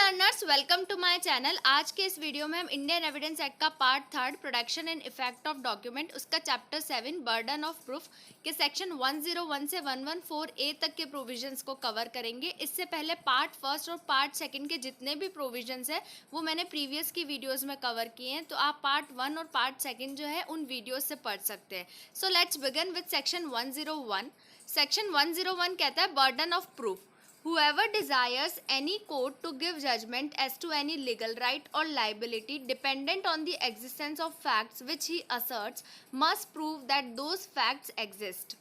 Learners, welcome to my channel. आज के इस वीडियो में हम इंडियन एविडेंस एक्ट का part 3 production and effect of document उसका चैप्टर 7 बर्डन ऑफ प्रूफ के सेक्शन 101 से 114A तक के प्रोविजंस को कवर करेंगे। इससे पहले पार्ट फर्स्ट और पार्ट सेकंड के जितने भी प्रोविजंस है वो मैंने प्रीवियस की वीडियोस में कवर किए हैं, तो आप पार्ट 1 और पार्ट सेकंड जो है उन वीडियोस से पढ़ सकते हैं। So let's begin with section 101। Section 101 कहता है burden of proof. Whoever desires any court to give judgment as to any legal right or liability dependent on the existence of facts which he asserts must prove that those facts exist.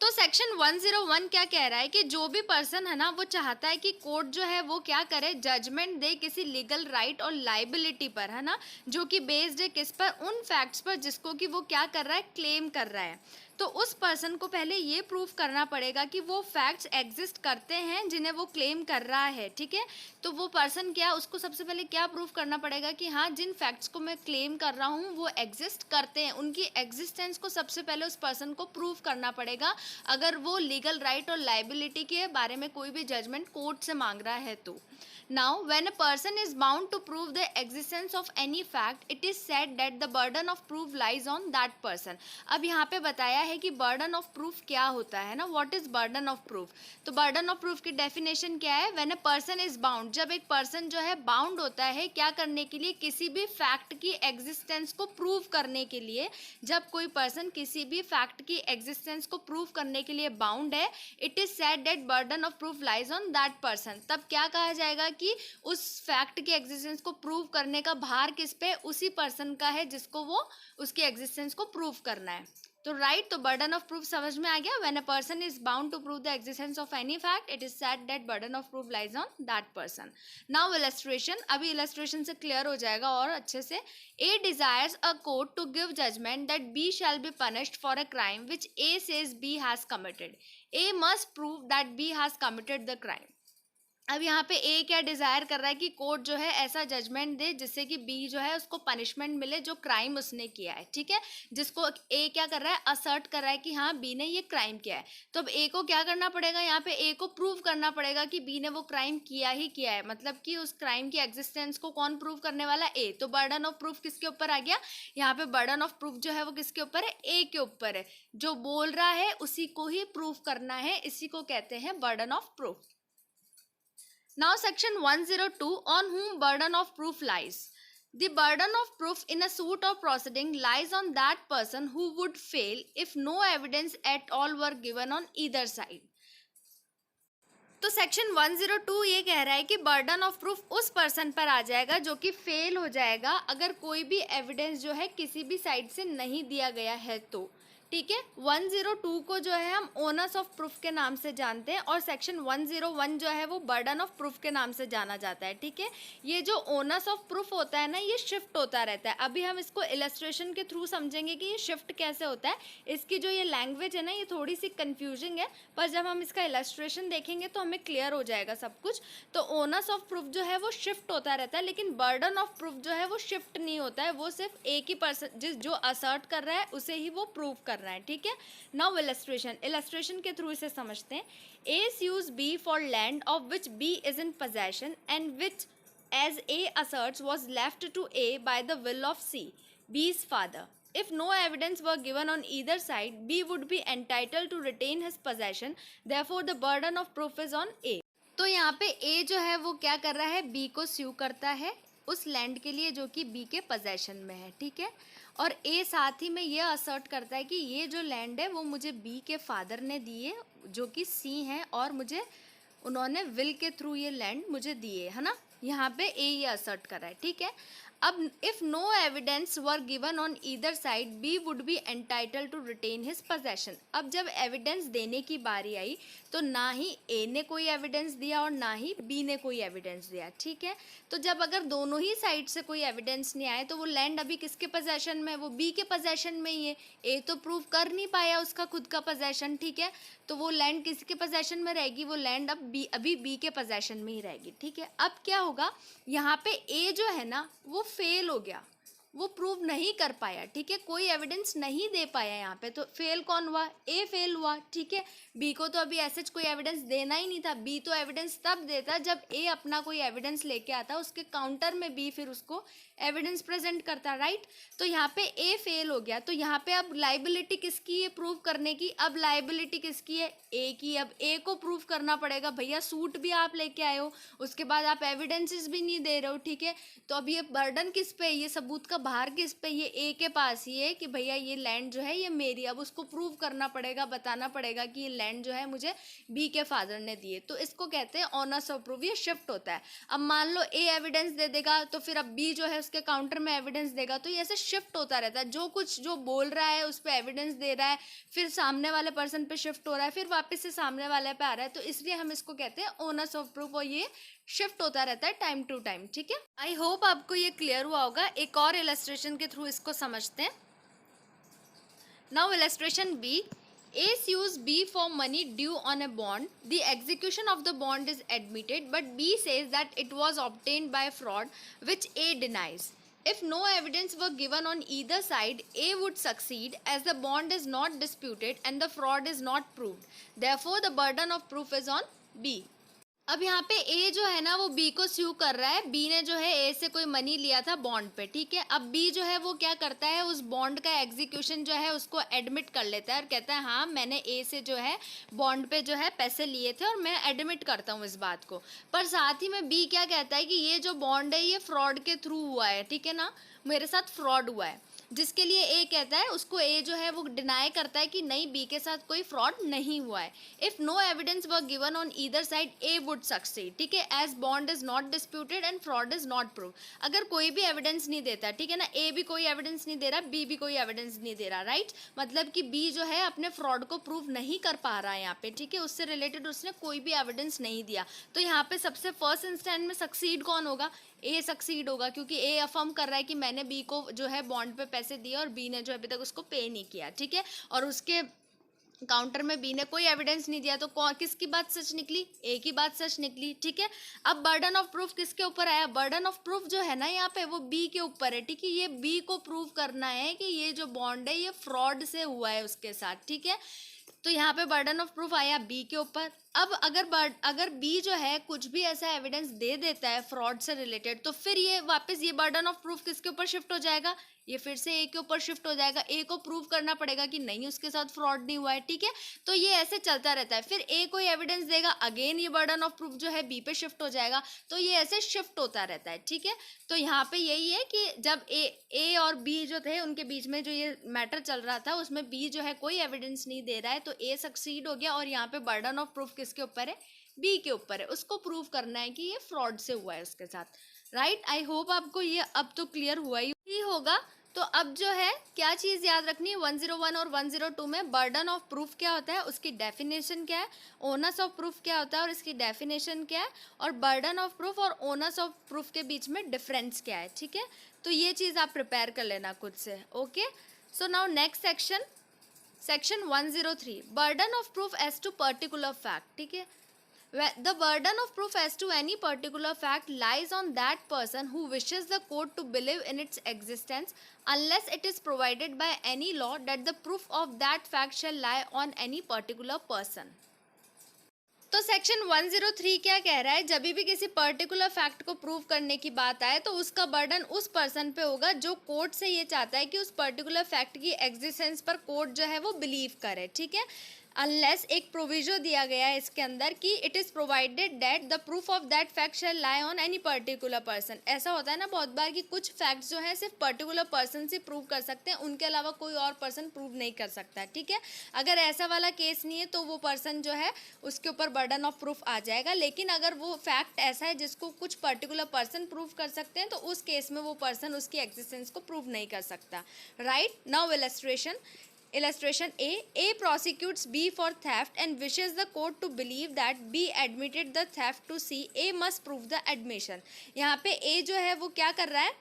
तो section 101 क्या कह रहा है कि जो भी person है ना वो चाहता है कि कोर्ट जो है वो क्या करे, जजमेंट दे किसी लीगल राइट और लाइबिलिटी पर, है ना, जो कि बेस्ड है किस पर, उन फैक्ट्स पर जिसको कि वो क्या कर रहा है, क्लेम कर रहा है। तो उस पर्सन को पहले ये प्रूफ करना पड़ेगा कि वो फैक्ट्स एग्जिस्ट करते हैं जिन्हें वो क्लेम कर रहा है। ठीक है, तो वो पर्सन क्या, उसको सबसे पहले क्या प्रूफ करना पड़ेगा कि हाँ जिन फैक्ट्स को मैं क्लेम कर रहा हूँ वो एग्जिस्ट करते हैं, उनकी एग्जिस्टेंस को सबसे पहले उस पर्सन को प्रूफ करना पड़ेगा अगर वो लीगल राइट और लाइबिलिटी के बारे में कोई भी जजमेंट कोर्ट से मांग रहा है तो। Now, when a person is bound to prove the existence of any fact, it is said that the burden of proof lies on that person. अब यहाँ पे बताया है कि burden of proof क्या होता है ना, what is burden of proof? तो burden of proof की definition क्या है? When a person is bound, जब एक person जो है bound होता है क्या करने के लिए, किसी भी fact की existence को prove करने के लिए, जब कोई person किसी भी fact की existence को prove करने के लिए bound है, it is said that burden of proof lies on that person. तब क्या कहा जाएगा कि उस फैक्ट के एग्जिस्टेंस को प्रूव करने का भार किस पे, उसी पर्सन का है जिसको वो उसके एग्जिस्टेंस को प्रूव करना है। तो राइट, तो बर्डन ऑफ प्रूफ समझ में आ गया। When a person is bound to prove the existence of any fact it is said that burden of proof lies on that person. Now illustration, अभी इलस्ट्रेशन से क्लियर हो जाएगा और अच्छे से। A desires a court to give judgment that B shall be punished for a crime which A says B has committed. A must prove that B has committed the crime. अब यहाँ पे ए क्या desire कर रहा है कि court जो है ऐसा जजमेंट दे जिससे कि बी जो है उसको पनिशमेंट मिले जो क्राइम उसने किया है। ठीक है, जिसको ए क्या कर रहा है, असर्ट कर रहा है कि हाँ बी ने ये क्राइम किया है। तो अब ए को क्या करना पड़ेगा, यहाँ पे ए को प्रूव करना पड़ेगा कि बी ने वो क्राइम किया ही किया है, मतलब कि उस क्राइम की एग्जिस्टेंस को कौन प्रूव करने वाला, ए। तो बर्डन ऑफ प्रूफ किसके ऊपर आ गया, यहाँ पे बर्डन ऑफ प्रूफ जो है वो किसके ऊपर है, ए के ऊपर है। जो बोल रहा है उसी को ही प्रूव करना है, इसी को कहते हैं burden of proof. Now section 102 on whom burden of proof lies. The burden of proof in a suit or proceeding lies on that person who would fail if no evidence at all were given on either side. तो section 102 ये कह रहा है कि burden of proof उस person पर आ जाएगा जो कि फेल हो जाएगा अगर कोई भी एविडेंस जो है किसी भी साइड से नहीं दिया गया है तो। ठीक है, 102 को जो है हम ओनर्स ऑफ प्रूफ के नाम से जानते हैं और सेक्शन 101 जो है वो बर्डन ऑफ प्रूफ के नाम से जाना जाता है। ठीक है, ये जो ओनर्स ऑफ प्रूफ होता है ना ये शिफ्ट होता रहता है। अभी हम इसको इलस्ट्रेशन के थ्रू समझेंगे कि ये शिफ्ट कैसे होता है। इसकी जो ये लैंग्वेज है ना ये थोड़ी सी कन्फ्यूजिंग है, पर जब हम इसका इलस्ट्रेशन देखेंगे तो हमें क्लियर हो जाएगा सब कुछ। तो ओनर्स ऑफ प्रूफ जो है वो शिफ्ट होता रहता है, लेकिन बर्डन ऑफ प्रूफ जो है वो शिफ्ट नहीं होता है, वो सिर्फ एक ही पर्सन जो असर्ट कर रहा है उसे ही वो प्रूव कर रहा है। ठीक है, नाउ इलस्ट्रेशन के थ्रू इसे समझते हैं। ए sues B for land of which B is in possession and which as A asserts was left to A by the will of C, B's father. If no evidence were given on either side, B would be entitled to retain his possession. Therefore, the burden of proof is on A. तो यहाँ पे A जो है वो क्या कर रहा है, B को स्यू करता है उस लैंड के लिए जो कि B के पोजेशन में है। ठीक है, और ए साथ ही में ये असर्ट करता है कि ये जो लैंड है वो मुझे बी के फादर ने दी है जो कि सी हैं और मुझे उन्होंने विल के थ्रू ये लैंड मुझे दिए, है ना। यहाँ पे ए ये असर्ट कर रहा है। ठीक है, अब if no evidence were given on either side B would be entitle to retain his possession. अब जब एविडेंस देने की बारी आई तो ना ही ए ने कोई एविडेंस दिया और ना ही बी ने कोई एविडेंस दिया। ठीक है, तो जब अगर दोनों ही साइड से कोई एविडेंस नहीं आए तो वो लैंड अभी किसके पोजेशन में है, वो बी के पोजेशन में ही है। ए तो प्रूव कर नहीं पाया उसका खुद का पोजेशन। ठीक है, तो वो लैंड किसके पोजेशन में रहेगी, वो लैंड अब अभी बी के पोजेशन में ही रहेगी। ठीक है, अब क्या होगा, यहाँ पे ए जो है ना वो फेल हो गया। वो प्रूव नहीं कर पाया, ठीक है, कोई एविडेंस नहीं दे पाया यहाँ पे। तो फेल कौन हुआ? ए फेल हुआ, ठीक है। बी को तो अभी ऐसे कोई एविडेंस देना ही नहीं था। बी तो एविडेंस तब देता जब ए अपना कोई एविडेंस लेके आता, उसके काउंटर में बी फिर उसको एविडेंस प्रेजेंट करता, राइट। तो यहाँ पे ए फेल हो गया। तो यहाँ पे अब लाइबिलिटी किसकी है प्रूव करने की? अब लाइबिलिटी किसकी है? ए की। अब ए को प्रूव करना पड़ेगा। भैया सूट भी आप लेके आए हो, उसके बाद आप एविडेंसेस भी नहीं दे रहे हो, ठीक है। तो अब ये बर्डन किस पे है? ये सबूत का भार किस पे? ये ए के पास ही है कि भैया ये लैंड जो है ये मेरी। अब उसको प्रूव करना पड़ेगा, बताना पड़ेगा कि ये लैंड जो है मुझे बी के फादर ने दिए। तो इसको कहते हैं ऑनर्स ऑफ प्रूफ। ये शिफ्ट होता है। अब मान लो ए एविडेंस दे देगा तो फिर अब बी जो है उसके काउंटर में एविडेंस देगा। तो ये ऐसे शिफ्ट होता रहता है। जो कुछ जो बोल रहा है उस पर एविडेंस दे रहा है, फिर सामने वाले पर्सन पे शिफ्ट हो रहा है, फिर वापस से सामने वाले पे आ रहा है। तो इसलिए हम इसको कहते हैं ऑनर्स ऑफ प्रूफ, और ये शिफ्ट होता रहता है टाइम टू टाइम, ठीक है। आई होप आपको ये क्लियर हुआ होगा। एक और इलस्ट्रेशन के थ्रू इसको समझते हैं। Now illustration B, A sues B for money due on a bond. The execution of the bond is admitted, but B says that it was obtained by fraud, which A denies. If no evidence were given on either side, A would succeed as the bond is not disputed and the fraud is not proved. Therefore, the burden of proof is on B. अब यहाँ पे ए जो है ना वो B को स्यू कर रहा है। बी ने जो है ए से कोई मनी लिया था बॉन्ड पे, ठीक है। अब बी जो है वो क्या करता है, उस बॉन्ड का एग्जीक्यूशन जो है उसको एडमिट कर लेता है और कहता है हाँ मैंने ए से जो है बॉन्ड पे जो है पैसे लिए थे और मैं एडमिट करता हूँ इस बात को। पर साथ ही में बी क्या कहता है कि ये जो बॉन्ड है ये फ्रॉड के थ्रू हुआ है, ठीक है ना, मेरे साथ फ्रॉड हुआ है। जिसके लिए ए कहता है, उसको ए जो है वो डिनाई करता है कि नहीं बी के साथ कोई फ्रॉड नहीं हुआ है। If no evidence were given on either side A would succeed, ठीक है, as bond is not disputed and fraud is not prove. अगर कोई भी एविडेंस नहीं देता, ठीक है ना, ए भी कोई एविडेंस नहीं दे रहा, बी भी कोई एविडेंस नहीं दे रहा, राइट, मतलब कि बी जो है अपने फ्रॉड को प्रूव नहीं कर पा रहा है यहाँ पे, ठीक है, उससे रिलेटेड उसने कोई भी एविडेंस नहीं दिया। तो यहाँ पे सबसे फर्स्ट इंस्टेंट में सक्सीड कौन होगा? ए सक्सीड होगा, क्योंकि ए अफर्म कर रहा है कि मैंने बी को जो है बॉन्ड पे पैसे दिए और बी ने जो अभी तक उसको पे नहीं किया, ठीक है, और उसके काउंटर में बी ने कोई एविडेंस नहीं दिया। तो किसकी बात सच निकली? ए की बात सच निकली, ठीक है। अब बर्डन ऑफ प्रूफ किसके ऊपर आया? बर्डन ऑफ प्रूफ जो है ना यहाँ पे वो बी के ऊपर है, ठीक है। ये बी को प्रूव करना है कि ये जो बॉन्ड है ये फ्रॉड से हुआ है उसके साथ, ठीक है। तो यहाँ पे बर्डन ऑफ प्रूफ आया बी के ऊपर। अब अगर बी जो है कुछ भी ऐसा एविडेंस दे देता है फ्रॉड से रिलेटेड, तो फिर ये वापस ये बर्डन ऑफ प्रूफ किसके ऊपर शिफ्ट हो जाएगा? ये फिर से ए के ऊपर शिफ्ट हो जाएगा। ए को प्रूव करना पड़ेगा कि नहीं उसके साथ फ्रॉड नहीं हुआ है, ठीक है। तो ये ऐसे चलता रहता है। फिर ए कोई एविडेंस देगा, अगेन ये बर्डन ऑफ प्रूफ जो है बी पे शिफ्ट हो जाएगा। तो ये ऐसे शिफ्ट होता रहता है, ठीक है। तो यहाँ पे यही है कि जब ए और बी जो थे उनके बीच में जो ये मैटर चल रहा था उसमें बी जो है कोई एविडेंस नहीं दे रहा है, तो ए सक्सीड हो गया। और यहाँ पे बर्डन ऑफ प्रूफ किसके ऊपर है? बी के ऊपर है। उसको प्रूव करना है कि ये फ्रॉड से हुआ है उसके साथ, राइट। आई होप आपको ये अब तो क्लियर हुआ ही होगा। तो अब जो है क्या चीज़ याद रखनी है, 101 और 102 में बर्डन ऑफ प्रूफ क्या होता है, उसकी डेफिनेशन क्या है, ओनस ऑफ प्रूफ क्या होता है और इसकी डेफिनेशन क्या है, और बर्डन ऑफ प्रूफ और ओनस ऑफ प्रूफ के बीच में डिफरेंस क्या है, ठीक है। तो ये चीज़ आप प्रिपेयर कर लेना खुद से, okay. So now next section 103, burden of proof as to particular fact, ठीक है। The burden of proof as to any particular fact lies on that person who wishes the court to believe in its existence, unless it is provided by any law that the proof of that fact shall lie on any particular person. तो section 103 क्या कह रहा है, जब भी किसी particular fact को prove करने की बात आए तो उसका बर्डन उस पर्सन पे होगा जो कोर्ट से ये चाहता है कि उस पर्टिकुलर फैक्ट की एग्जिस्टेंस पर कोर्ट जो है वो बिलीव करे, ठीक है। अनलेस एक प्रोविजन दिया गया है इसके अंदर कि it is provided that the proof of that fact shall lie on any particular person. ऐसा होता है ना बहुत बार कि कुछ फैक्ट्स जो है सिर्फ पर्टिकुलर पर्सन से प्रूव कर सकते हैं, उनके अलावा कोई और पर्सन प्रूव नहीं कर सकता, ठीक है। अगर ऐसा वाला केस नहीं है तो वो पर्सन जो है उसके ऊपर बर्डन ऑफ प्रूफ आ जाएगा। लेकिन अगर वो फैक्ट ऐसा है जिसको कुछ पर्टिकुलर पर्सन प्रूव कर सकते हैं तो उस केस में वो पर्सन उसकी एग्जिस्टेंस को प्रूव नहीं कर सकता, right. Now Illustration A prosecutes B for theft and wishes the court to believe that B admitted the theft to C. A must prove the admission. यहाँ पे A जो है वो क्या कर रहा है,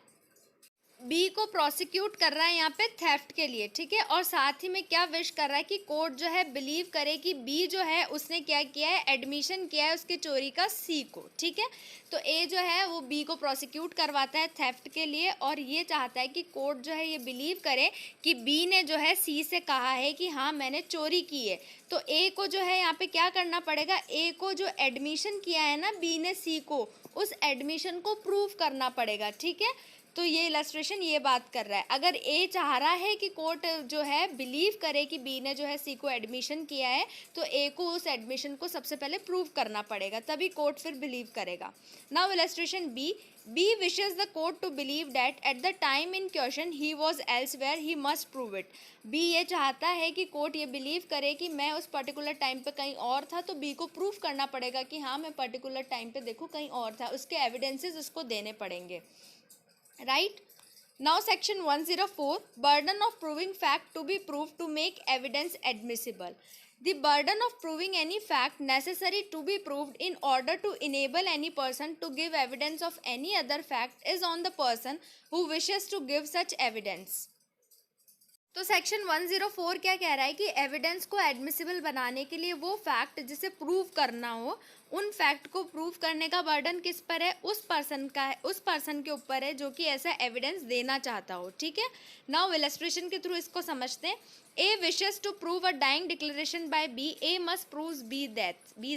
बी को प्रोसिक्यूट कर रहा है यहाँ पे थेफ्ट के लिए, ठीक है, और साथ ही में क्या विश कर रहा है कि कोर्ट जो है बिलीव करे कि बी जो है उसने क्या किया है, एडमिशन किया है उसके चोरी का सी को, ठीक है। तो ए जो है वो बी को प्रोसिक्यूट करवाता है थेफ्ट के लिए और ये चाहता है कि कोर्ट जो है ये बिलीव करे कि बी ने जो है सी से कहा है कि हाँ मैंने चोरी की है। तो ए को जो है यहाँ पे क्या करना पड़ेगा, ए को जो एडमिशन किया है ना बी ने सी को, उस एडमिशन को प्रूव करना पड़ेगा, ठीक है। तो ये इलस्ट्रेशन ये बात कर रहा है, अगर ए चाह रहा है कि कोर्ट जो है बिलीव करे कि बी ने जो है सी को एडमिशन किया है, तो ए को उस एडमिशन को सबसे पहले प्रूव करना पड़ेगा, तभी कोर्ट फिर बिलीव करेगा। Now illustration B, B wishes the court to believe that at the time in question he was elsewhere he must prove it. B ये चाहता है कि कोर्ट ये बिलीव करे कि मैं उस पर्टिकुलर टाइम पे कहीं और था, तो बी को प्रूव करना पड़ेगा कि हाँ मैं पर्टिकुलर टाइम पे देखो कहीं और था, उसके एविडेंसेस उसको देने पड़ेंगे, right? Now section 104, burden of proving fact to be proved to make evidence admissible. The burden of proving any fact necessary to be proved in order to enable any person to give evidence of any other fact is on the person who wishes to give such evidence. तो section 104 क्या कह रहा है कि evidence को admissible बनाने के लिए वो फैक्ट जिसे प्रूव करना हो, उन फैक्ट को प्रूव करने का बर्डन किस पर है, उस पर्सन का है, उस पर्सन के ऊपर है जो कि ऐसा एविडेंस देना चाहता हो, ठीक है। नाउ इलस्ट्रेशन के थ्रू इसको समझते हैं। A wishes to prove a dying declaration by B, A must prove B's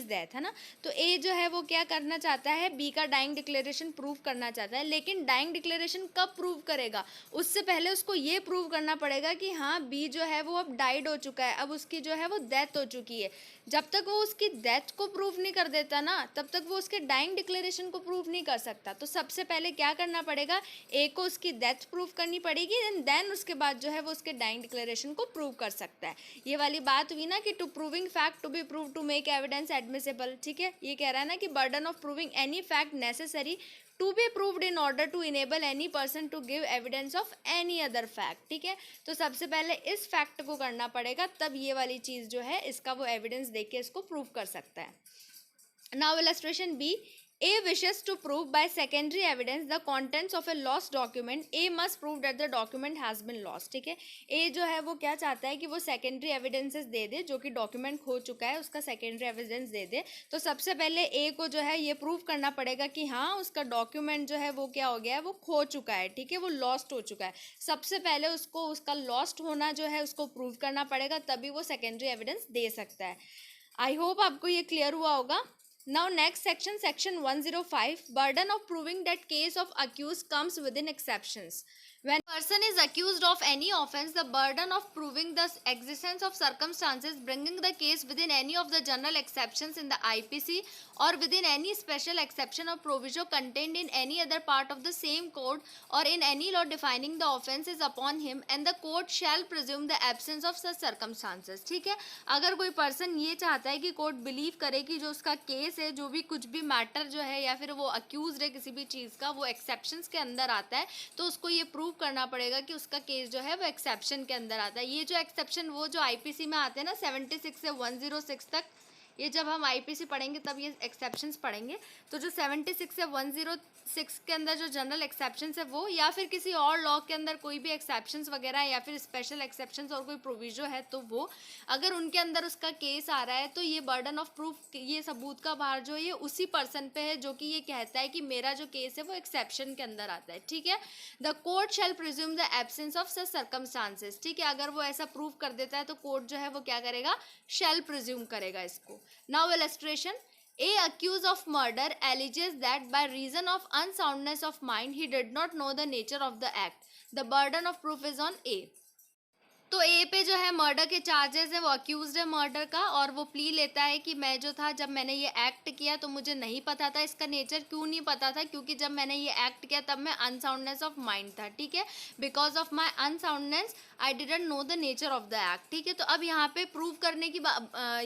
death, है ना। तो ए जो है वो क्या करना चाहता है, बी का डाइंग डिक्लेरेशन प्रूव करना चाहता है, लेकिन डाइंग डिक्लेरेशन कब प्रूव करेगा, उससे पहले उसको ये प्रूव करना पड़ेगा कि हाँ बी जो है वो अब डाइड हो चुका है, अब उसकी जो है वो डेथ हो चुकी है। जब तक वो उसकी डेथ को प्रूव नहीं कर देता ना, तब तक वो उसके डाइंग डिक्लेरेशन को प्रूव नहीं कर सकता। तो सबसे पहले क्या करना पड़ेगा, ए को उसकी डेथ प्रूव करनी पड़ेगी, एंड देन उसके बाद जो है वो उसके डाइंग डिक्लेरेशन को प्रूव कर सकता है। ये वाली बात हुई ना कि to proving fact to be prove to make evidence admissible, ठीक है। ये कह रहा है ना कि burden of proving any fact necessary to be proved in order to enable any person to give evidence of any other fact, ठीक है। तो सबसे पहले इस फैक्ट को करना पड़ेगा, तब ये वाली चीज़ जो है इसका वो एविडेंस देके इसको प्रूव कर सकता है। Now illustration B, A wishes to prove by secondary evidence the contents of a lost document. A must prove that the document has been lost, ठीक है। A जो है वो क्या चाहता है कि वो secondary evidences दे दे, जो कि document खो चुका है उसका secondary evidence दे दे। तो सबसे पहले A को जो है ये prove करना पड़ेगा कि हाँ उसका document जो है वो क्या हो गया है, वो खो चुका है, ठीक है, वो lost हो चुका है। सबसे पहले उसको उसका lost होना जो है उसको prove करना पड़ेगा, तभी वो secondary evidence दे सकता है। आई होप आपको ये क्लियर हुआ होगा। Now next section, section 105, burden of proving that case of accused comes within exceptions. When a person is accused of any offense, the burden of proving the existence of circumstances bringing the case within any of the general exceptions in the IPC or within any special exception or provision contained in any other part of the same code or in any law defining the offense is upon him, and the court shall presume the absence of such circumstances, ठीक है। अगर कोई person ये चाहता है कि court believe करे कि जो उसका केस है, जो भी कुछ भी मैटर जो है या फिर वो अक्यूज है किसी भी चीज़ का, वो एक्सेप्शंस के अंदर आता है, तो उसको ये प्रूव करना पड़ेगा कि उसका केस जो है वो एक्सेप्शन के अंदर आता है। ये जो एक्सेप्शन वो जो आईपीसी में आते हैं ना 76 से 106 तक, ये जब हम आईपीसी पढ़ेंगे तब ये एक्सेप्शंस पढ़ेंगे। तो जो 76 से 106 के अंदर जो जनरल एक्सेप्शंस है वो, या फिर किसी और लॉ के अंदर कोई भी एक्सेप्शंस वगैरह या फिर स्पेशल एक्सेप्शंस और कोई प्रोविजो है, तो वो अगर उनके अंदर उसका केस आ रहा है, तो ये बर्डन ऑफ प्रूफ, ये सबूत का भार जो ये उसी पर्सन पे है जो कि ये कहता है कि मेरा जो केस है वो एक्सेप्शन के अंदर आता है, ठीक है। The court shell presume the absence of such circumstances, ठीक है। अगर वो ऐसा प्रूव कर देता है तो कोर्ट जो है वो क्या करेगा, शैल प्रिज्यूम करेगा इसको। Now illustration, A accused of murder alleges that by reason of unsoundness of mind he did not know the nature of the act. The burden of proof is on A. तो ए पे जो है murder के charges है, वो accused है murder का, और वो प्ली लेता है कि मैं जो था जब मैंने ये एक्ट किया तो मुझे नहीं पता था इसका नेचर। क्यों नहीं पता था, क्योंकि जब मैंने ये एक्ट किया तब मैं अनसाउंडनेस ऑफ माइंड था, ठीक है। Because of my unsoundness I didn't know the nature of the act, ठीक है। तो अब यहाँ पे प्रूव करने की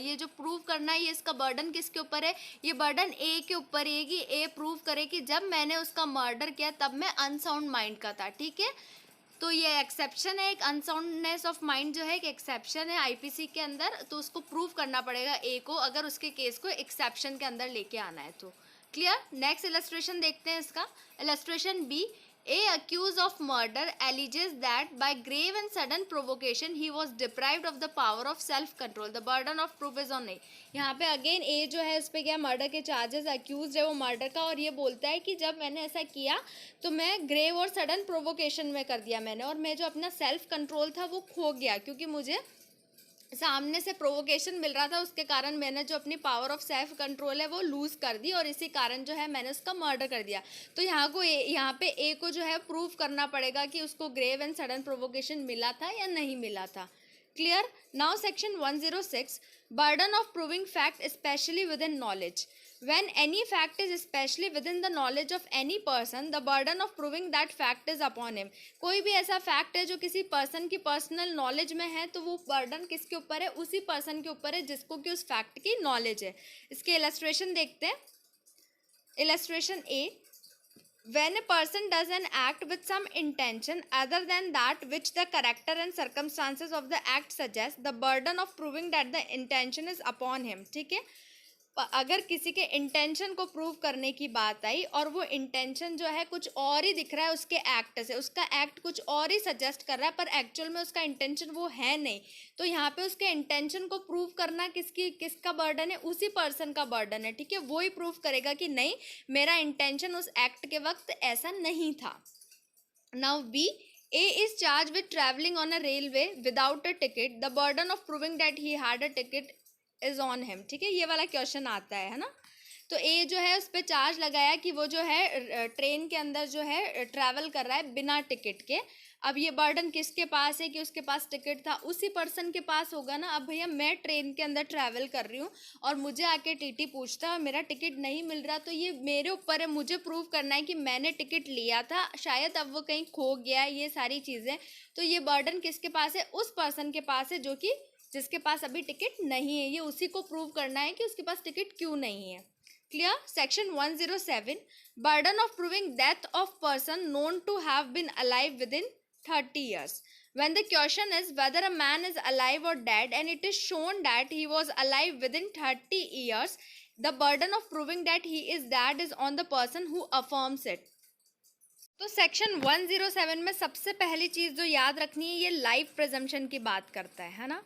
ये जो प्रूव करना है, ये इसका बर्डन किसके ऊपर है, ये बर्डन ए के ऊपर है कि ए प्रूव करे कि जब मैंने उसका मर्डर किया तब मैं अनसाउंड माइंड का था, ठीक है। तो ये एक्सेप्शन है, एक अनसाउंडनेस ऑफ माइंड जो है एक एक्सेप्शन है आईपीसी के अंदर, तो उसको प्रूव करना पड़ेगा ए को, अगर उसके केस को एक्सेप्शन के अंदर लेके आना है तो। क्लियर। नेक्स्ट इलस्ट्रेशन देखते हैं इसका। Illustration B, A accused of murder alleges that by grave and sudden provocation he was deprived of the power of self control. The burden of proof is on A. यहाँ पे again A जो है उस पर क्या murder के charges, accused है वो मर्डर का, और ये बोलता है कि जब मैंने ऐसा किया तो मैं ग्रेव और सडन प्रोवोकेशन में कर दिया मैंने, और मैं जो अपना सेल्फ कंट्रोल था वो खो गया क्योंकि मुझे सामने से प्रोवोकेशन मिल रहा था, उसके कारण मैंने जो अपनी पावर ऑफ सेल्फ कंट्रोल है वो लूज़ कर दी, और इसी कारण जो है मैंने उसका मर्डर कर दिया। तो यहाँ पे ए को जो है प्रूव करना पड़ेगा कि उसको ग्रेव एंड सडन प्रोवोकेशन मिला था या नहीं मिला था। Clear? Now section 106, burden of proving fact specially with in knowledge. When any fact is especially within the knowledge of any person, the burden of proving that fact is upon him. कोई भी ऐसा fact है जो किसी person की personal knowledge में है तो वो बर्डन किसके ऊपर है? उसी पर्सन के ऊपर है जिसको कि उस फैक्ट की नॉलेज है। इसके इलस्ट्रेशन देखते हैं। Illustration A, when a person does an act with some intention other than that which the character and circumstances of the act suggest, the burden of proving that the intention is upon him. ठीक है, अगर किसी के intention को prove करने की बात आई और वो इंटेंशन जो है कुछ और ही दिख रहा है उसके एक्ट से, उसका एक्ट कुछ और ही सजेस्ट कर रहा है पर एक्चुअल में उसका इंटेंशन वो है नहीं, तो यहाँ पे उसके इंटेंशन को प्रूव करना किसका बर्डन है? उसी पर्सन का बर्डन है। ठीक है, वो ही प्रूव करेगा कि नहीं मेरा इंटेंशन उस एक्ट के वक्त ऐसा नहीं था। Now B, A is charged with traveling on a railway without a ticket. The burden of proving that he had a ticket is on him. ठीक है, ये वाला क्वेश्चन आता है ना। तो ए जो है उस पर चार्ज लगाया कि वो जो है ट्रेन के अंदर जो है ट्रैवल कर रहा है बिना टिकट के। अब ये बर्डन किसके पास है कि उसके पास टिकट था? उसी पर्सन के पास होगा ना। अब भैया मैं ट्रेन के अंदर ट्रैवल कर रही हूँ और मुझे आके टीटी पूछता है मेरा टिकट नहीं मिल रहा, तो ये मेरे ऊपर है, मुझे प्रूव करना है कि मैंने टिकट लिया था, शायद अब वो कहीं खो गया है, ये सारी चीज़ें। तो ये बर्डन किसके पास है? उस पर्सन के पास है जो कि जिसके पास अभी टिकट नहीं है। ये उसी को प्रूव करना है कि उसके पास टिकट क्यों नहीं है। Clear? Section 107, burden of proving death of person known to have been alive within 30 years. When the question is whether a man is alive or dead and it is shown that he was alive within 30 years, the burden of proving that he is dead is on the person who affirms it. तो section 107 में सबसे पहली चीज़ जो याद रखनी है, ये life presumption की बात करता है ना।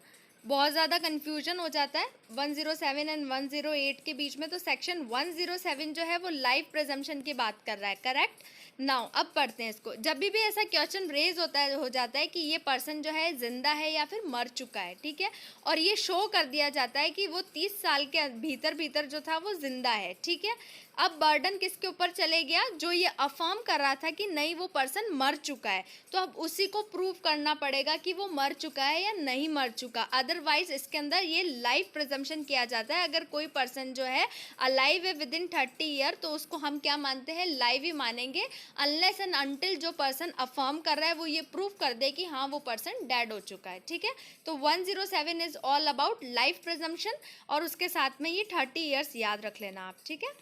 बहुत ज़्यादा कन्फ्यूजन हो जाता है 107 एंड 108 के बीच में। तो सेक्शन 107 जो है वो लाइफ प्रिजम्पशन की बात कर रहा है। करेक्ट? नाउ अब पढ़ते हैं इसको। जब भी ऐसा क्वेश्चन रेज हो जाता है कि ये पर्सन जो है जिंदा है या फिर मर चुका है, ठीक है, और ये शो कर दिया जाता है कि वो 30 साल के भीतर जो था वो जिंदा है, ठीक है, अब बर्डन किसके ऊपर चले गया? जो ये अफर्म कर रहा था कि नहीं वो पर्सन मर चुका है, तो अब उसी को प्रूव करना पड़ेगा कि वो मर चुका है या नहीं मर चुका। अदरवाइज इसके अंदर ये लाइफ प्रिजम्पशन किया जाता है। अगर कोई पर्सन जो है अलाइव है विद इन 30 ईयर तो उसको हम क्या मानते हैं? लाइव ही मानेंगे, अनलेस एंड अनटिल जो पर्सन अफर्म कर रहा है वो ये प्रूव कर दे कि हाँ वो पर्सन डेड हो चुका है। ठीक है, तो 107 is all about life presumption, और उसके साथ में ये 30 ईयर्स याद रख लेना आप। ठीक है,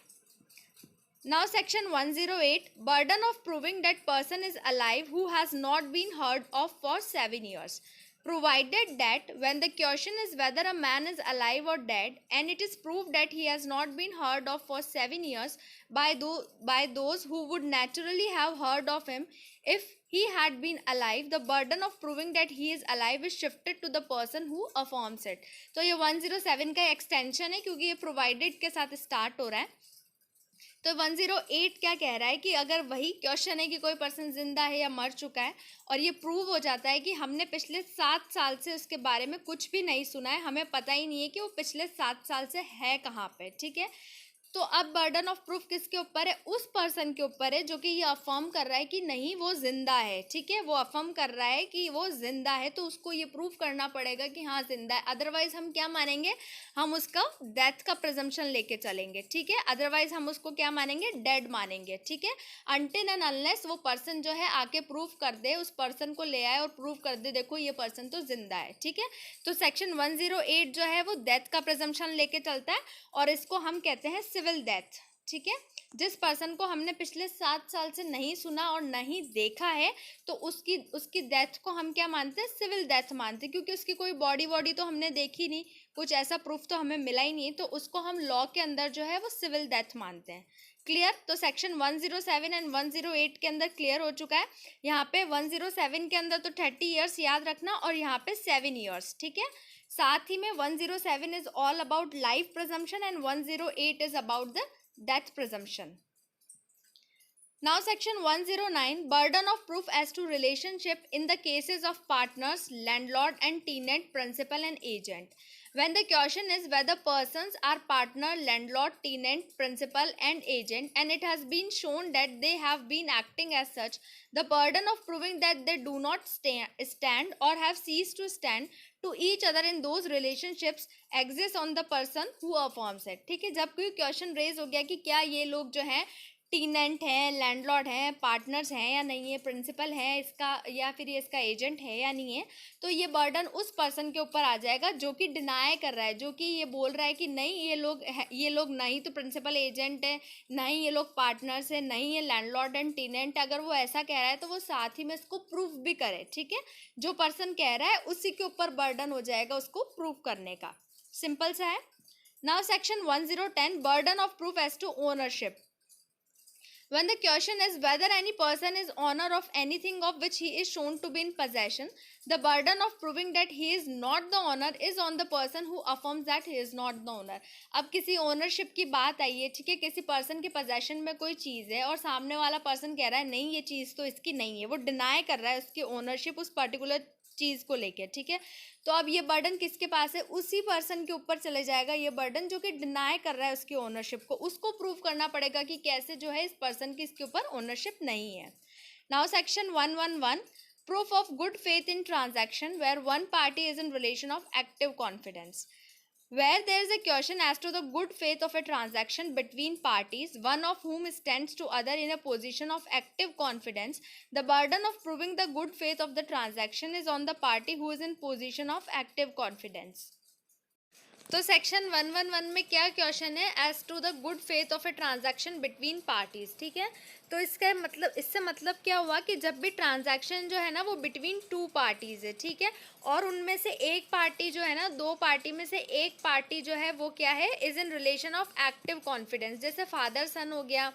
now section 108, burden of proving that person is alive who has not been heard of for 7 years, provided that when the question is whether a man is alive or dead and it is proved that he has not been heard of for 7 years by those who would naturally have heard of him if he had been alive, the burden of proving that he is alive is shifted to the person who affirms it. तो ये 107 का extension है क्योंकि ये provided के साथ start हो रहा है। तो 108 क्या कह रहा है कि अगर वही क्वेश्चन है कि कोई पर्सन जिंदा है या मर चुका है और ये प्रूव हो जाता है कि हमने पिछले 7 साल से उसके बारे में कुछ भी नहीं सुना है, हमें पता ही नहीं है कि वो पिछले 7 साल से है कहाँ पे, ठीक है, तो अब बर्डन ऑफ प्रूफ किसके ऊपर है? उस पर्सन के ऊपर है जो कि ये अफर्म कर रहा है कि नहीं वो जिंदा है। ठीक है, वो अफर्म कर रहा है कि वो जिंदा है, तो उसको ये प्रूव करना पड़ेगा कि हाँ जिंदा है। अदरवाइज हम क्या मानेंगे? हम उसका डेथ का प्रिजम्पशन लेके चलेंगे। ठीक है, अदरवाइज हम उसको क्या मानेंगे? डेड मानेंगे। ठीक है, अनटिल एंड अनलेस वो पर्सन जो है आके प्रूव कर दे, उस पर्सन को ले आए और प्रूव कर दे देखो ये पर्सन तो जिंदा है। ठीक है, तो सेक्शन 108 जो है वो डेथ का प्रिजम्पशन लेके चलता है और इसको हम कहते हैं सिविल डेथ। ठीक है, जिस पर्सन को हमने पिछले 7 साल से नहीं सुना और नहीं देखा है तो उसकी डेथ को हम क्या मानते हैं? सिविल डेथ मानते हैं, क्योंकि उसकी कोई बॉडी तो हमने देखी नहीं, कुछ ऐसा प्रूफ तो हमें मिला ही नहीं, तो उसको हम लॉ के अंदर जो है वो सिविल डेथ मानते हैं। क्लियर। तो सेक्शन 107 एंड 108 के अंदर क्लियर हो चुका है। यहाँ पे 107 के अंदर तो 30 ईयर्स याद रखना और यहाँ पे 7 ईयर्स, ठीक है। साथ ही में 107 is all about life presumption and 108 is about the death presumption. Now section 109, burden of proof as to relationship in the cases of partners, landlord and tenant, principal and agent. When the question is whether persons are partner, landlord, tenant, principal and agent and it has been shown that they have been acting as such, the burden of proving that they do not stand or have ceased to stand to each other in those relationships exists on the person who affirms it। ठीक है, जब कोई question raise हो गया कि क्या ये लोग जो हैं टीनेंट हैं, लैंडलॉर्ड हैं, पार्टनर्स हैं या नहीं है, प्रिंसिपल है इसका या फिर ये इसका एजेंट है या नहीं है, तो ये बर्डन उस पर्सन के ऊपर आ जाएगा जो कि डिनाई कर रहा है, जो कि ये बोल रहा है कि नहीं ये लोग नहीं तो प्रिंसिपल एजेंट है, नहीं ये लोग पार्टनर्स है, नहीं ये लैंडलॉर्ड एंड टीनेंट। अगर वो ऐसा कह रहा है तो वो साथ ही में इसको प्रूफ भी करे, ठीक है। जो पर्सन कह रहा है उसी के ऊपर बर्डन हो जाएगा उसको प्रूफ करने का, सिंपल सा है। Now section 1010, burden of proof as to ownership. When the question is whether any person is owner of anything of which he is shown to be in possession, the burden of proving that he is not the owner is on the person who affirms that he is not the owner। अब किसी ownership की बात आई है, ठीक है, किसी person के possession में कोई चीज़ है और सामने वाला पर्सन कह रहा है नहीं ये चीज़ तो इसकी नहीं है, वो डिनाई कर रहा है उसकी ओनरशिप उस पर्टिकुलर चीज़ को लेकर, ठीक है। तो अब ये बर्डन किसके पास है, उसी पर्सन के ऊपर चले जाएगा ये बर्डन जो कि डिनाई कर रहा है उसकी ओनरशिप को, उसको प्रूव करना पड़ेगा कि कैसे जो है इस पर्सन की इसके ऊपर ओनरशिप नहीं है। Now section 111, proof of good faith in transaction where one party is in relation of active confidence. Where there is a question as to the good faith of a transaction between parties, one of whom stands to other in a position of active confidence, the burden of proving the good faith of the transaction is on the party who is in position of active confidence। तो section 111 में क्या question है, as to the good faith of a transaction between parties, ठीक है। तो इसका मतलब, इससे मतलब क्या हुआ कि जब भी ट्रांजैक्शन जो है ना वो बिटवीन टू पार्टीज है, ठीक है, और उनमें से एक पार्टी जो है ना, दो पार्टी में से एक पार्टी जो है वो क्या है, is in relation of active confidence. जैसे फादर सन हो गया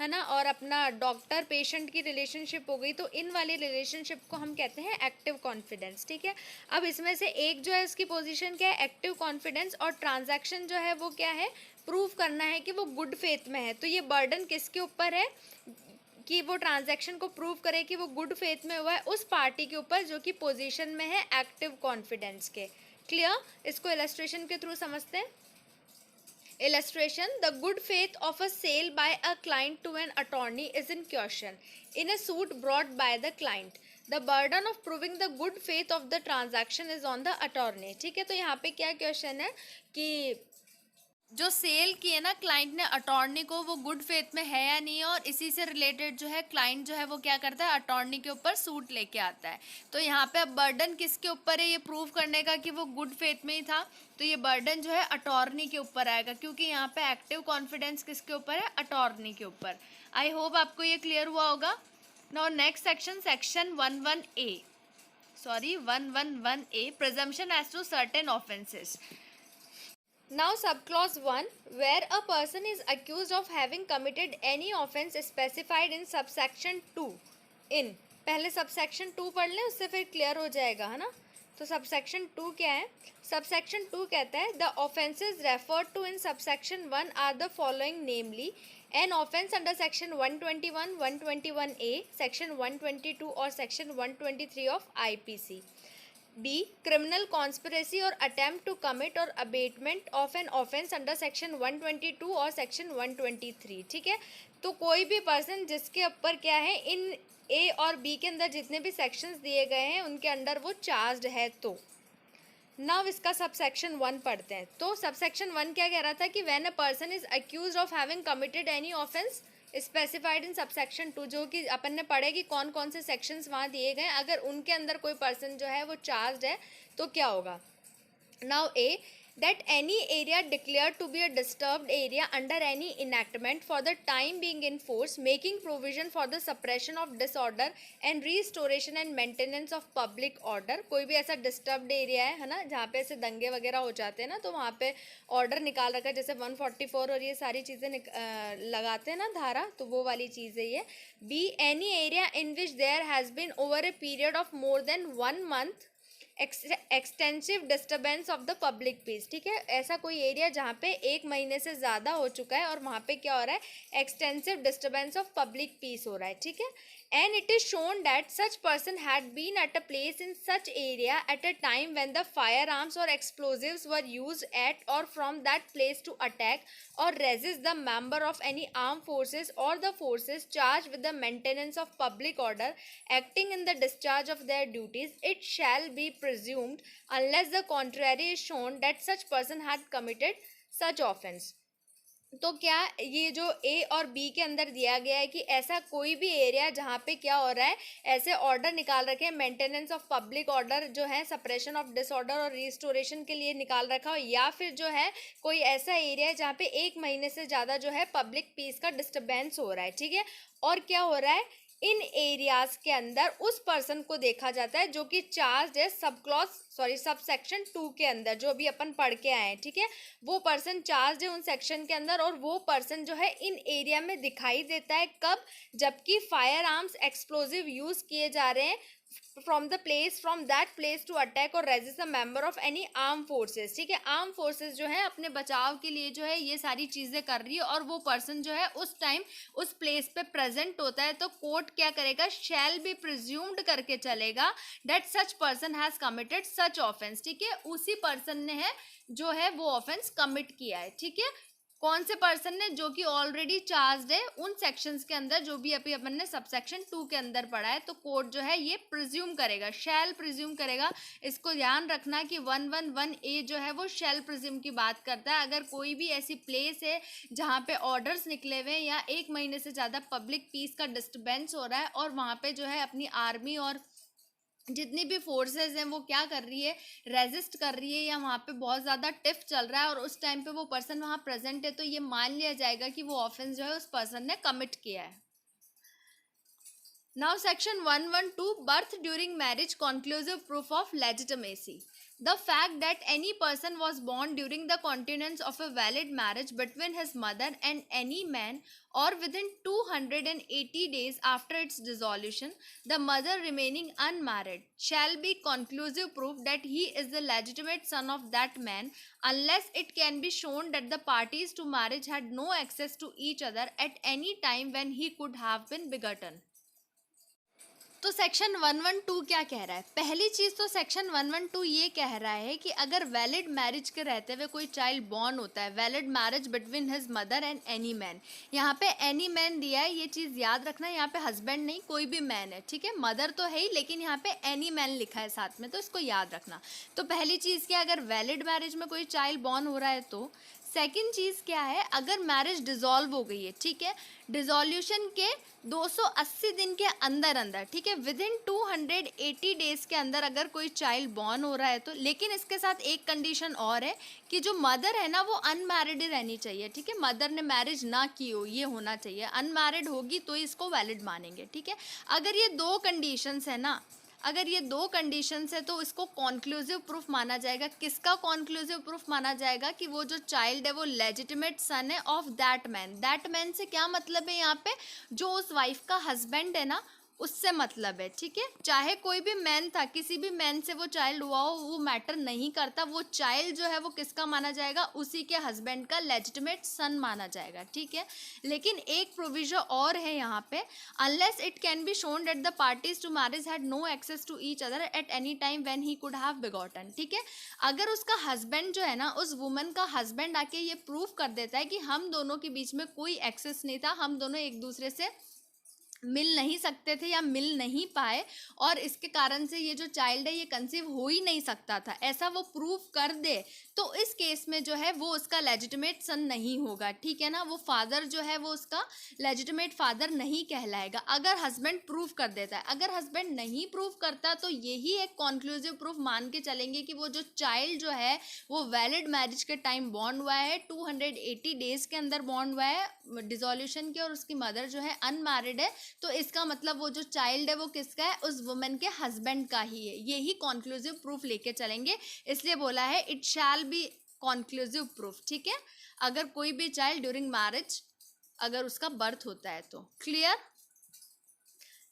है ना, और अपना डॉक्टर पेशेंट की रिलेशनशिप हो गई, तो इन वाली रिलेशनशिप को हम कहते हैं एक्टिव कॉन्फिडेंस, ठीक है। अब इसमें से एक जो है उसकी पोजीशन क्या है, एक्टिव कॉन्फिडेंस, और ट्रांजैक्शन जो है वो क्या है, प्रूव करना है कि वो गुड फेथ में है। तो ये बर्डन किसके ऊपर है कि वो ट्रांजैक्शन को प्रूव करे कि वो गुड फेथ में हुआ है, उस पार्टी के ऊपर जो कि पोजीशन में है एक्टिव कॉन्फिडेंस के। क्लियर, इसको इलस्ट्रेशन के थ्रू समझते हैं। Illustration, the good faith of a sale by a client to an attorney is in question in a suit brought by the client. The burden of proving the good faith of the transaction is on the attorney। ठीक है, तो यहाँ पे क्या question है कि जो cell की है ना क्लाइंट ने अटॉर्नी को, वो गुड फेथ में है या नहीं है, और इसी से रिलेटेड जो है क्लाइंट जो है वो क्या करता है, अटॉर्नी के ऊपर सूट लेके आता है। तो यहाँ पे अब बर्डन किसके ऊपर है ये प्रूव करने का कि वो गुड फेथ में ही था, तो ये बर्डन जो है अटॉर्नी के ऊपर आएगा, क्योंकि यहाँ पे एक्टिव कॉन्फिडेंस किसके ऊपर है, अटॉर्नी के ऊपर। आई होप आपको ये क्लियर हुआ होगा। Now next section, section 111A, presumption as to certain offences. Now subclause 1, where a person is accused of having committed any offence specified in subsection 2 in, पहले subsection 2 पढ़ लें, उससे फिर क्लियर हो जाएगा, है ना। तो subsection 2 क्या है, subsection 2 कहता है the offences referred to in subsection 1 are the following, namely an offence under section 121, 121A, section 122 और section 123 of IPC। B, criminal conspiracy or attempt to commit or abatement of an offence under section 122 और section 123, ठीक है। तो कोई भी person जिसके ऊपर क्या है, इन A और B के अंदर जितने भी सेक्शंस दिए गए हैं उनके अंडर वो चार्ज्ड है। तो नाउ इसका सब सेक्शन 1 पढ़ते हैं। तो सब सेक्शन 1 क्या कह रहा था कि when a person is accused of having committed any offence specified in subsection 2, जो कि अपन ने पढ़े कि कौन कौन से सेक्शंस वहाँ दिए गए, अगर उनके अंदर कोई पर्सन जो है वो चार्ज्ड है तो क्या होगा। Now A, that any area declared to be a disturbed area under any enactment for the time being in force, making provision for the suppression of disorder and restoration and maintenance of public order. कोई भी ऐसा disturbed area है ना, जहाँ पे ऐसे दंगे वगैरह हो जाते हैं ना, तो वहाँ पे ऑर्डर निकाल रखा है, जैसे 144 और ये सारी चीज़ें लगाते हैं ना धारा, तो वो वाली चीज़ है ये. B any area in which there has been over a period of more than 1 month extensive disturbance of the public peace. ठीक है, ऐसा कोई एरिया जहाँ पे 1 महीने से ज़्यादा हो चुका है और वहाँ पे क्या हो रहा है, extensive disturbance of public peace हो रहा है. ठीक है, and it is shown that such person had been at a place in such area at a time when the fire arms or explosives were used at or from that place to attack or resist the member of any armed forces or the forces charged with the maintenance of public order acting in the discharge of their duties, it shall be presumed unless the contrary is shown that such person had committed such offence. तो क्या ये जो ए और B के अंदर दिया गया है कि ऐसा कोई भी एरिया जहाँ पे क्या हो रहा है, ऐसे ऑर्डर निकाल रखे हैं मेंटेनेंस ऑफ पब्लिक ऑर्डर जो है, सप्रेशन ऑफ डिसऑर्डर और रिस्टोरेशन के लिए निकाल रखा हो, या फिर जो है कोई ऐसा एरिया है जहाँ पे 1 महीने से ज़्यादा जो है पब्लिक पीस का डिस्टर्बेंस हो रहा है. ठीक है, और क्या हो रहा है, इन एरियाज के अंदर उस पर्सन को देखा जाता है जो कि चार्ज है सब सेक्शन 2 के अंदर, जो भी अपन पढ़ के आए हैं. ठीक है, वो पर्सन चार्ज है उन सेक्शन के अंदर, और वो पर्सन जो है इन एरिया में दिखाई देता है कब, जबकि फायर आर्म्स एक्सप्लोजिव यूज किए जा रहे हैं from that place to attack or resist a member of any armed forces. ठीक है, आर्म फोर्सेस जो है अपने बचाव के लिए जो है ये सारी चीज़ें कर रही है, और वो पर्सन जो है उस टाइम उस प्लेस पे प्रेजेंट होता है, तो कोर्ट क्या करेगा, शैल बी प्रिज्यूम्ड करके चलेगा that such person has committed such offence. ठीक है, उसी पर्सन ने है जो है वो ऑफेंस कमिट किया है. ठीक है, कौन से पर्सन ने, जो कि ऑलरेडी चार्ज है उन सेक्शंस के अंदर जो भी अभी अपन ने सब सेक्शन 2 के अंदर पढ़ा है. तो कोर्ट जो है ये प्रिज्यूम करेगा, शैल प्रिज्यूम करेगा. इसको ध्यान रखना कि 111A जो है वो शैल प्रिज्यूम की बात करता है. अगर कोई भी ऐसी प्लेस है जहाँ पे ऑर्डर्स निकले हुए हैं या 1 महीने से ज़्यादा पब्लिक पीस का डिस्टर्बेंस हो रहा है, और वहाँ पे जो है अपनी आर्मी और जितनी भी फोर्सेस हैं वो क्या कर रही है, रेजिस्ट कर रही है, या वहाँ पे बहुत ज़्यादा टिफ चल रहा है और उस टाइम पे वो पर्सन वहाँ प्रेजेंट है, तो ये मान लिया जाएगा कि वो ऑफेंस जो है उस पर्सन ने कमिट किया है. Now section 112, birth during marriage conclusive proof of legitimacy. The fact that any person was born during the continuance of a valid marriage between his mother and any man, or within 280 days after its dissolution, the mother remaining unmarried, shall be conclusive proof that he is the legitimate son of that man, unless it can be shown that the parties to marriage had no access to each other at any time when he could have been begotten. तो section 112 क्या कह रहा है? पहली चीज़ तो section 112 ये कह रहा है कि अगर वैलिड मैरिज के रहते हुए कोई चाइल्ड बॉर्न होता है, valid marriage between his mother and any man, यहाँ पे एनी मैन दिया है, ये चीज़ याद रखना, यहाँ पे हस्बैंड नहीं कोई भी मैन है. ठीक है, मदर तो है ही लेकिन यहाँ पे एनी मैन लिखा है साथ में, तो इसको याद रखना. तो पहली चीज़ क्या, अगर वैलिड मैरिज में कोई चाइल्ड बॉर्न हो रहा है तो. सेकेंड चीज़ क्या है, अगर मैरिज डिज़ोल्व हो गई है, ठीक है, डिज़ोल्यूशन के 280 दिन के अंदर अंदर, ठीक है, विद इन 280 डेज के अंदर अगर कोई चाइल्ड बॉर्न हो रहा है तो, लेकिन इसके साथ एक कंडीशन और है कि जो मदर है ना वो अनमैरिड रहनी चाहिए. ठीक है, मदर ने मैरिज ना की हो, ये होना चाहिए. अनमैरिड होगी तो इसको वैलिड मानेंगे. ठीक है, अगर ये 2 कंडीशंस है ना, अगर ये 2 कंडीशंस है तो इसको कॉन्क्लूसिव प्रूफ माना जाएगा. किसका कॉन्क्लूसिव प्रूफ माना जाएगा? कि वो जो चाइल्ड है वो लेजिटिमेट सन है of that man. That man से क्या मतलब है यहाँ पे, जो उस वाइफ का हस्बैंड है ना, उससे मतलब है. ठीक है, चाहे कोई भी मैन था, किसी भी मैन से वो चाइल्ड हुआ हो, वो मैटर नहीं करता. वो चाइल्ड जो है वो किसका माना जाएगा, उसी के हस्बैंड का लेजिटिमेट सन माना जाएगा. ठीक है, लेकिन एक प्रोविजन और है यहाँ पे, unless it can be shown that the parties to marriage had no access to each other at any time when he could have begotten. ठीक है, अगर उसका हस्बैंड जो है ना, उस वुमन का हस्बैंड आके ये प्रूव कर देता है कि हम दोनों के बीच में कोई एक्सेस नहीं था, हम दोनों एक दूसरे से मिल नहीं सकते थे या मिल नहीं पाए, और इसके कारण से ये जो चाइल्ड है ये कंसीव हो ही नहीं सकता था, ऐसा वो प्रूव कर दे, तो इस केस में जो है वो उसका लेजिटिमेट सन नहीं होगा, ठीक है ना। वो फादर जो है वो उसका लेजिटिमेट फादर नहीं कहलाएगा अगर हस्बैंड प्रूव कर देता है। अगर हस्बैंड नहीं प्रूव करता तो यही एक कॉन्क्लूसिव प्रूफ मान के चलेंगे कि वो जो चाइल्ड जो है वो वैलिड मैरिज के टाइम बॉर्न हुआ है, 280 डेज के अंदर बॉर्न हुआ है डिसोल्यूशन के, और उसकी मदर जो है अनमैरिड है, तो इसका मतलब वो जो चाइल्ड है वो किसका है, उस वुमेन के हस्बैंड का ही है। यही कॉन्क्लूसिव प्रूफ लेके चलेंगे, इसलिए बोला है it shall be conclusive proof, ठीक है। अगर कोई भी चाइल्ड ड्यूरिंग मैरिज अगर उसका बर्थ होता है तो। Clear.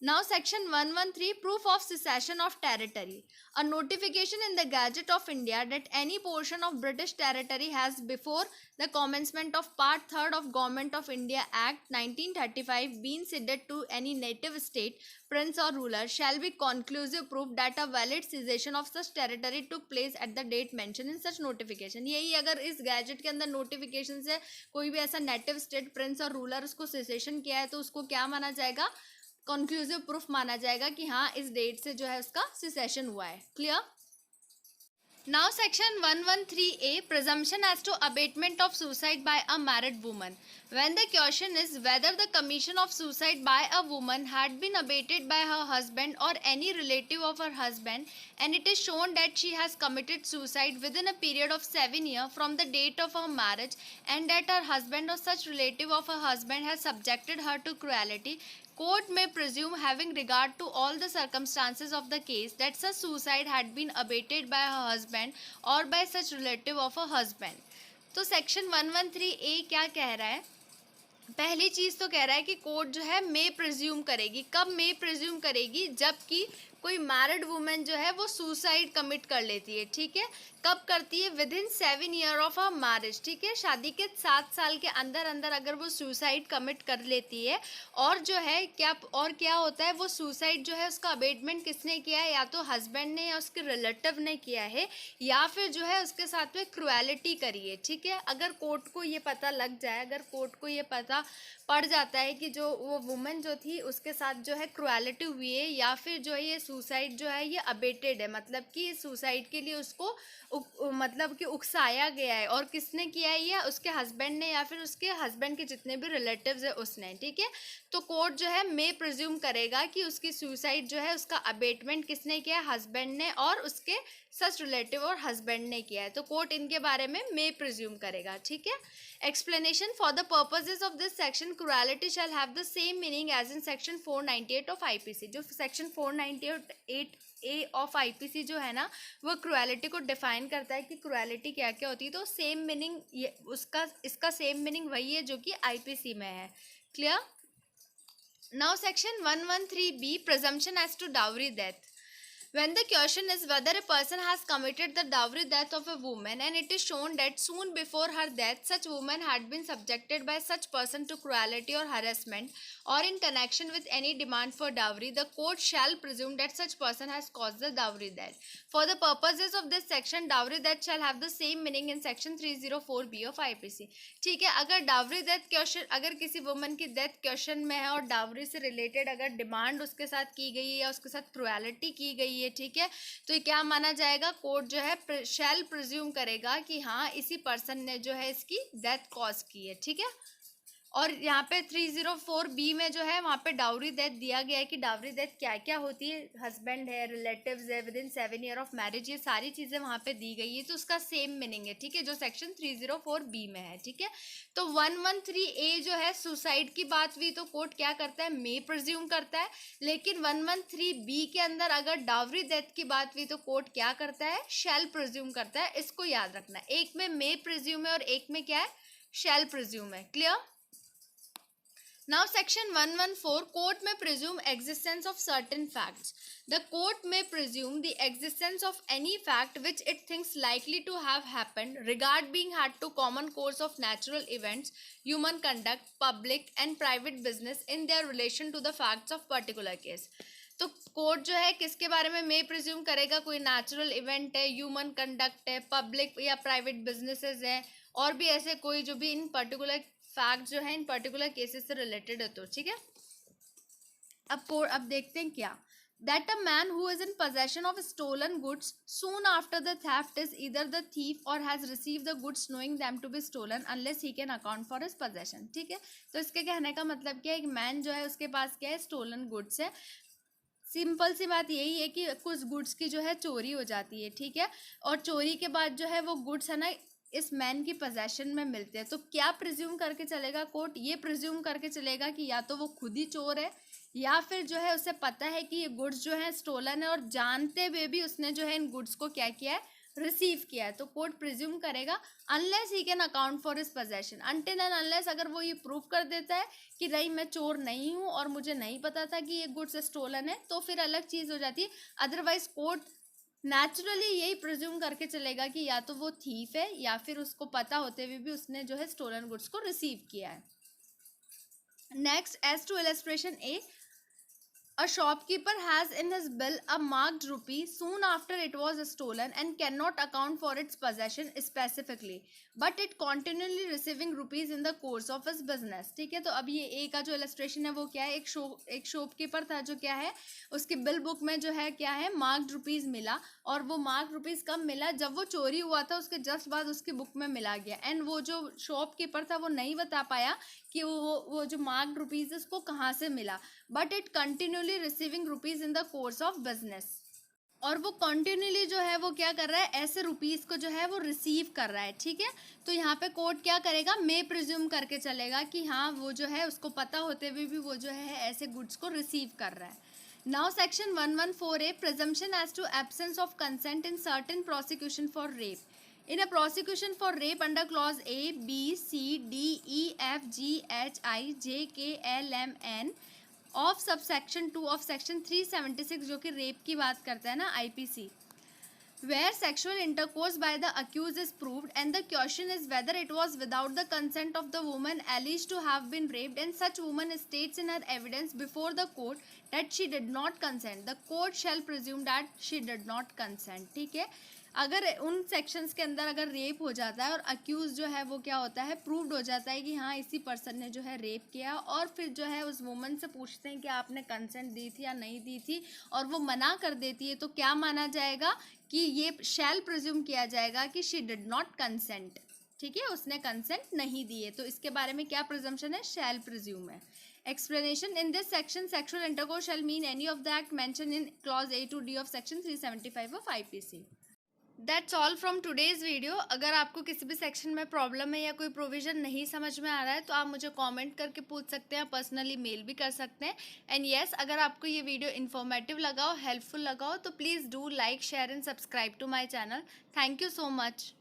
Now section 113, proof of secession of territory. A notification in the Gazette of India that any portion of British territory has before the commencement of Part 3rd of Government of India Act 1935 been ceded to any native state, prince or ruler shall be conclusive proof that a valid cessation of such territory took place at the date mentioned in such notification. यही अगर इस gadget के अंदर notification से कोई भी ऐसा native state Prince और रूलर उसको सेसेशन किया है तो उसको क्या माना जाएगा, कंक्लूसिव प्रूफ माना जाएगा कि हाँ इस डेट से जो है उसका सिसेशन हुआ है। Clear. Now section 113A, presumption as to abatement of suicide by a married woman. When the question is whether the commission of suicide by a woman had been abated by her husband or any relative of her husband, and it is shown that she has committed suicide within a period of 7 years from the date of her marriage, and that her husband or such relative of her husband has subjected her to cruelty, court may presume, having regard to all the circumstances of the case, that such suicide had been abated by her husband or by such relative of her husband. तो section 113A क्या कह रहा है, पहली चीज तो कह रहा है कि कोर्ट जो है मे प्रिज्यूम करेगी। कब मे प्रिज्यूम करेगी, जबकि कोई मैरिड वुमेन जो है वो सुसाइड कमिट कर लेती है, ठीक है। कब करती है, with in 7 year of a marriage, ठीक है, शादी के 7 साल के अंदर अंदर अगर वो सुसाइड कमिट कर लेती है, और जो है क्या होता है, वो सुसाइड जो है उसका अबेटमेंट किसने किया है, या तो हस्बैंड ने या उसके रिलेटिव ने किया है, या फिर जो है उसके साथ में क्रुएलिटी करी है, ठीक है। अगर कोर्ट को ये पता लग जाए, अगर कोर्ट को ये पता पड़ जाता है कि जो वो वुमेन जो थी उसके साथ जो है क्रुएलिटी हुई है, या फिर जो है ये सुसाइड जो है ये अबेटेड है, मतलब कि सुसाइड के लिए उसको मतलब कि उकसाया गया है, और किसने किया है, ये उसके हस्बैंड ने या फिर उसके हस्बैंड के जितने भी रिलेटिव्स है उसने, ठीक है। तो कोर्ट जो है मे प्रिज्यूम करेगा कि उसकी सुसाइड जो है उसका अबेटमेंट किसने किया है, हस्बैंड ने और उसके सच रिलेटिव और हस्बैंड ने किया है, तो कोर्ट इनके बारे में मे प्रिज्यूम करेगा, ठीक है। Explanation, for the purposes of this section cruelty shall have the same meaning as in section 498 of IPC. जो सेक्शन 498A ऑफ आईपीसी जो है ना वो क्रुएलिटी को डिफाइन करता है कि क्रुएलिटी क्या क्या होती है, तो सेम मीनिंग इसका सेम मीनिंग वही है जो कि आईपीसी में है। Clear. Now section 113B, presumption as to dowry death. When the question is whether a person has committed the dowry death of a woman, and it is shown that soon before her death such woman had been subjected by such person to cruelty or harassment, or in connection with any demand for dowry, the court shall presume that such person has caused the dowry death. For the purposes of this section, dowry death shall have the same meaning in section 304B of IPC. ठीक है, अगर dowry death question, अगर किसी woman की death question में है और dowry से रिलेटेड अगर डिमांड उसके साथ की गई है या उसके साथ क्रुएलिटी की गई है, ठीक है, तो ये क्या माना जाएगा, कोर्ट जो है शैल प्रिज्यूम करेगा कि हाँ इसी पर्सन ने जो है इसकी डेथ कॉज की है, ठीक है। और यहाँ पे 304B में जो है वहाँ पे डाउरी डेथ दिया गया है कि डाउरी डेथ क्या क्या होती है, हस्बैंड है, रिलेटिव्स है, with in 7 year of marriage, ये सारी चीज़ें वहाँ पे दी गई है, तो उसका सेम मीनिंग है, ठीक है, जो सेक्शन 304B में है, ठीक है। तो 113A जो है सुसाइड की बात हुई तो कोर्ट क्या करता है, मे प्रिज्यूम करता है, लेकिन 113B के अंदर अगर डाउरी डेथ की बात हुई तो कोर्ट क्या करता है, शैल प्रिज्यूम करता है। इसको याद रखना, एक में मे प्रिज्यूम है और एक में क्या है, शैल प्रिज्यूम है। Clear. Now section 114, court may presume existence of certain facts. The court may presume the existence of any fact which it thinks likely to have happened, regard being had to common course of natural events, human conduct, public and private business in their relation to the facts of particular case. तो court जो है किसके बारे में मे presume करेगा, कोई natural event है, human conduct है, पब्लिक या प्राइवेट बिजनेसेस हैं, और भी ऐसे कोई जो भी इन पर्टिकुलर फैक्ट जो है इन पर्टिकुलर केसेस से रिलेटेड है, तो ठीक है। अब देखते हैं क्या। That a man who is in possession of stolen goods soon after the theft is either the thief or has received the goods knowing them to be stolen unless he can account for his possession। ठीक है, तो इसके कहने का मतलब क्या है, एक मैन जो है उसके पास क्या है, स्टोलन गुड्स है। सिंपल सी बात यही है कि कुछ गुड्स की जो है चोरी हो जाती है, ठीक है, और चोरी के बाद जो है वो गुड्स है ना इस मैन की पोजेशन में मिलते हैं। तो क्या प्रिज्यूम करके चलेगा कोर्ट, ये प्रिज्यूम करके चलेगा कि या तो वो खुद ही चोर है या फिर जो है उसे पता है कि ये गुड्स जो है स्टोलन है और जानते हुए भी उसने जो है इन गुड्स को क्या किया है, रिसीव किया है। तो कोर्ट प्रिज्यूम करेगा unless he can account for his possession, until and unless अगर वो ये प्रूव कर देता है कि नहीं मैं चोर नहीं हूँ और मुझे नहीं पता था कि ये गुड्स स्टोलन है, तो फिर अलग चीज़ हो जाती है। अदरवाइज कोर्ट नेचुरली यही प्रिज्यूम करके चलेगा कि या तो वो थीफ है या फिर उसको पता होते हुए भी उसने जो है स्टोलन गुड्स को रिसीव किया है। Next, as to illustration A, a shopkeeper has in his bill a marked rupee soon after it was stolen and cannot account for its possession specifically, but it continually receiving rupees in the course of his business। ठीक है, तो अब ये ए का जो illustration है वो क्या है, एक शॉपकीपर था जो क्या है उसकी बिल बुक में जो है क्या है, मार्क्ड रुपीज़ मिला, और वो मार्क्ड रुपीज़ कब मिला, जब वो चोरी हुआ था उसके जस्ट बाद उसकी बुक में मिला गया। एंड वो जो शॉपकीपर था वो नहीं बता पाया कि वो जो मार्क्ड रुपीज़ उसको कहाँ से मिला, but it continually receiving rupees in the course of business. और वो कंटिन्यूली जो है वो क्या कर रहा है, ऐसे रुपीज़ को जो है वो रिसीव कर रहा है। ठीक है, तो यहाँ पे कोर्ट क्या करेगा, मे प्रिज्यूम करके चलेगा कि हाँ वो जो है उसको पता होते हुए भी वो जो है ऐसे गुड्स को रिसीव कर रहा है। Now section 114A, presumption as to absence of consent in certain prosecution for rape. In a prosecution for rape under clause A, B, C, D, E, F, G, H, I, J, K, L, M, N of subsection 2 of section 376 जो कि rape की बात करता है ना IPC, where sexual intercourse by the accused is proved and the question is whether it was without the consent of the woman alleged to have been raped, and such woman states in her evidence before the court that she did not consent, the court shall presume that she did not consent। ठीक है, अगर उन sections के अंदर अगर rape हो जाता है और अक्यूज जो है वो क्या होता है, प्रूव्ड हो जाता है कि हाँ इसी पर्सन ने जो है रेप किया, और फिर जो है उस वुमन से पूछते हैं कि आपने कंसेंट दी थी या नहीं दी थी, और वो मना कर देती है, तो क्या माना जाएगा कि ये शैल प्रिज्यूम किया जाएगा कि शी डिड नॉट कंसेंट। ठीक है, उसने कंसेंट नहीं दिए, तो इसके बारे में क्या प्रिजम्पशन है, शैल प्रिज्यूम है। Explanation: in this section, sexual intercourse shall mean any of the act mentioned in clause A to D of section 375 of IPC। That's all from today's video। अगर आपको किसी भी सेक्शन में प्रॉब्लम है या कोई प्रोविज़न नहीं समझ में आ रहा है तो आप मुझे कमेंट करके पूछ सकते हैं, पर्सनली मेल भी कर सकते हैं। एंड येस, अगर आपको ये वीडियो इन्फॉर्मेटिव लगा हो, हेल्पफुल लगा हो, तो please do like, share and subscribe to my channel. Thank you so much.